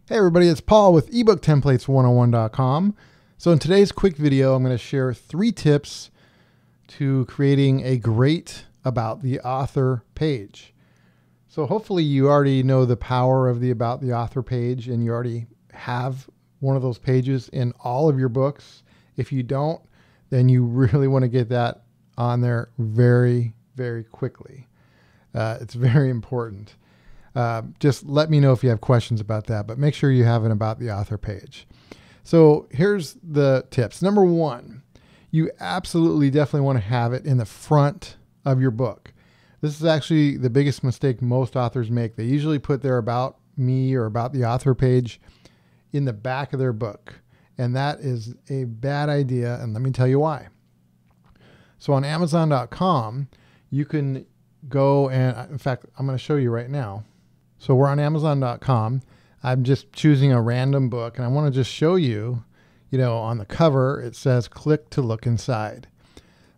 Hey everybody, it's Paul with ebooktemplates101.com. So in today's quick video, I'm going to share 3 tips to creating a great About the Author page. So hopefully you already know the power of the About the Author page and you already have one of those pages in all of your books. If you don't, then you really want to get that on there very, very quickly. It's very important. Just let me know if you have questions about that, but make sure you have an About the Author page. So here's the tips. Number 1, you absolutely definitely want to have it in the front of your book. This is actually the biggest mistake most authors make. They usually put their About Me or About the Author page in the back of their book. And that is a bad idea. And let me tell you why. So on Amazon.com, you can go and, in fact, I'm going to show you right now. So we're on Amazon.com. I'm just choosing a random book and I want to just show you, on the cover, it says click to look inside.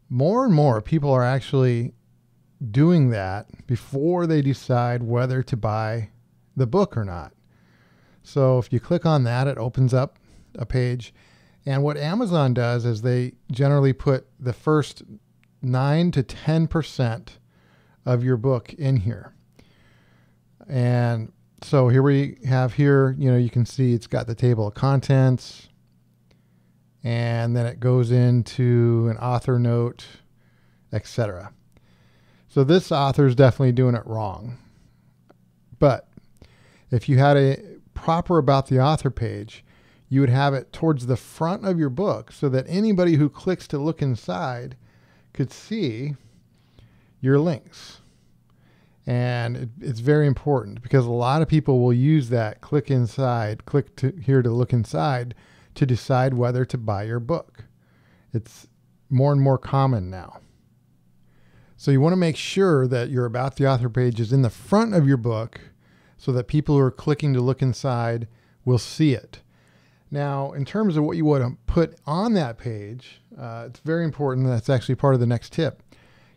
More and more people are actually doing that before they decide whether to buy the book or not. So if you click on that, it opens up a page. And what Amazon does is they generally put the first 9 to 10% of your book in here. And so here we have you can see it's got the table of contents, and then it goes into an author note, etc. So this author is definitely doing it wrong. But if you had a proper About the Author page, you would have it towards the front of your book so that anybody who clicks to look inside could see your links. And it's very important because a lot of people will use that click here to look inside to decide whether to buy your book. It's more and more common now. So you want to make sure that your About the Author page is in the front of your book so that people who are clicking to look inside will see it. Now, in terms of what you want to put on that page, it's very important. That's actually part of the next tip.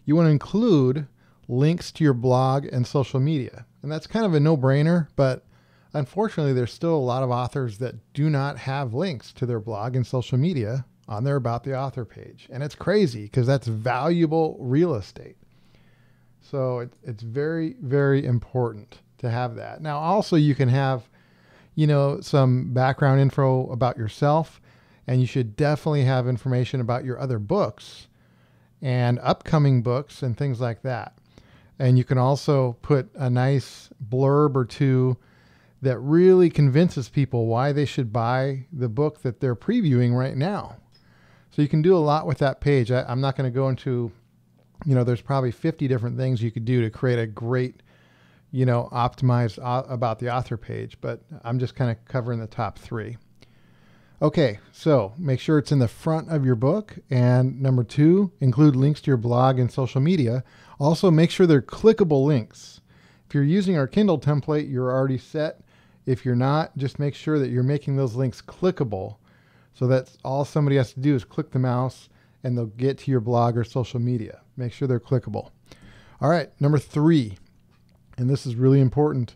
You want to include links to your blog and social media. And that's kind of a no-brainer, but unfortunately, there's still a lot of authors that do not have links to their blog and social media on their About the Author page. And it's crazy because that's valuable real estate. So it's very, very important to have that. Now, also you can have, some background info about yourself, and you should definitely have information about your other books and upcoming books and things like that. And you can also put a nice blurb or two that really convinces people why they should buy the book that they're previewing right now. So you can do a lot with that page. I'm not going to go into, there's probably 50 different things you could do to create a great, optimized About the Author page, but I'm just kind of covering the top 3. Okay, so make sure it's in the front of your book. And number 2, include links to your blog and social media. Also, make sure they're clickable links. If you're using our Kindle template, you're already set. If you're not, just make sure that you're making those links clickable. So that's all somebody has to do is click the mouse and they'll get to your blog or social media. Make sure they're clickable. All right, number 3, and this is really important.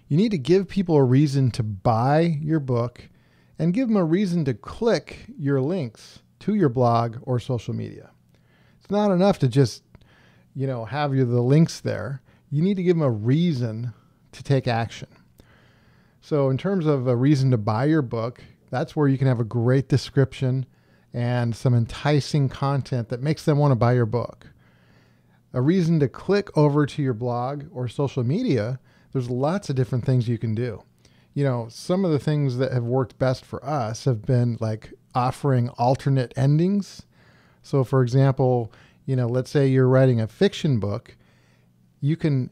You need to give people a reason to buy your book and give them a reason to click your links to your blog or social media. It's not enough to just, have the links there. You need to give them a reason to take action. So in terms of a reason to buy your book, that's where you can have a great description and some enticing content that makes them want to buy your book. A reason to click over to your blog or social media, there's lots of different things you can do. Some of the things that have worked best for us have been like offering alternate endings. So for example, let's say you're writing a fiction book, you can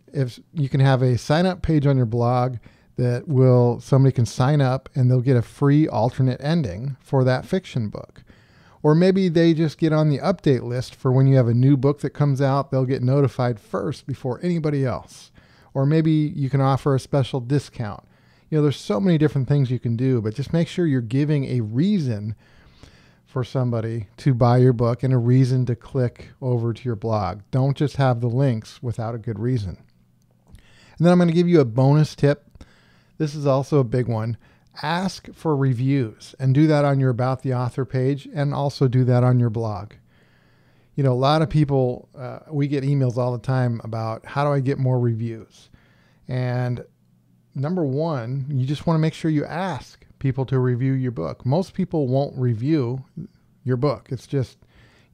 have a sign up page on your blog that somebody can sign up and they'll get a free alternate ending for that fiction book. Or maybe they just get on the update list for when you have a new book that comes out, they'll get notified first before anybody else. Or maybe you can offer a special discount. There's so many different things you can do, but just make sure you're giving a reason for somebody to buy your book and a reason to click over to your blog. Don't just have the links without a good reason. And then I'm going to give you a bonus tip This is also a big one. Ask for reviews, and do that on your About the Author page, and also do that on your blog. You know, a lot of people, we get emails all the time about how do I get more reviews? And number one, you just want to make sure you ask people to review your book. Most people won't review your book. It's just,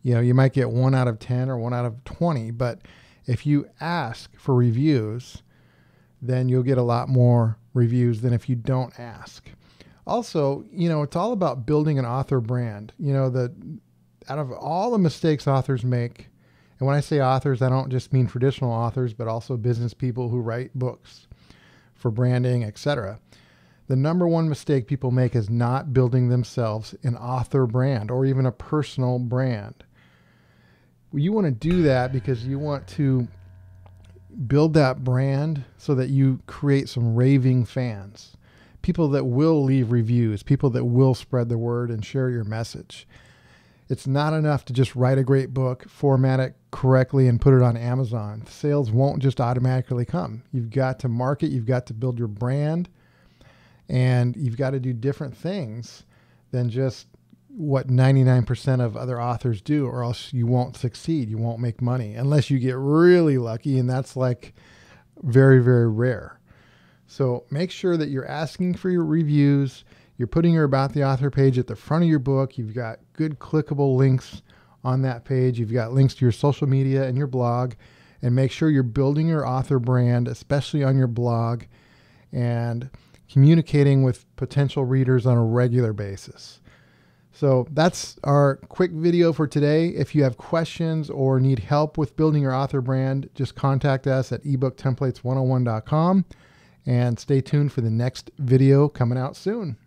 you know, you might get 1 out of 10 or 1 out of 20, but if you ask for reviews, then you'll get a lot more reviews than if you don't ask. Also, you know, it's all about building an author brand. You know, out of all the mistakes authors make, and when I say authors, I don't just mean traditional authors, but also business people who write books for branding, etc. The number one mistake people make is not building themselves an author brand or even a personal brand. You want to do that because you want to build that brand so that you create some raving fans, people that will leave reviews, people that will spread the word and share your message. It's not enough to just write a great book, format it correctly, and put it on Amazon. Sales won't just automatically come. You've got to market, you've got to build your brand, and you've got to do different things than just what 99% of other authors do, or else you won't succeed. You won't make money unless you get really lucky, and that's like very, very rare. So make sure that you're asking for your reviews. You're putting your About the Author page at the front of your book. You've got good clickable links on that page. You've got links to your social media and your blog, and make sure you're building your author brand, especially on your blog, and communicating with potential readers on a regular basis. So that's our quick video for today. If you have questions or need help with building your author brand, just contact us at ebooktemplates101.com, and stay tuned for the next video coming out soon.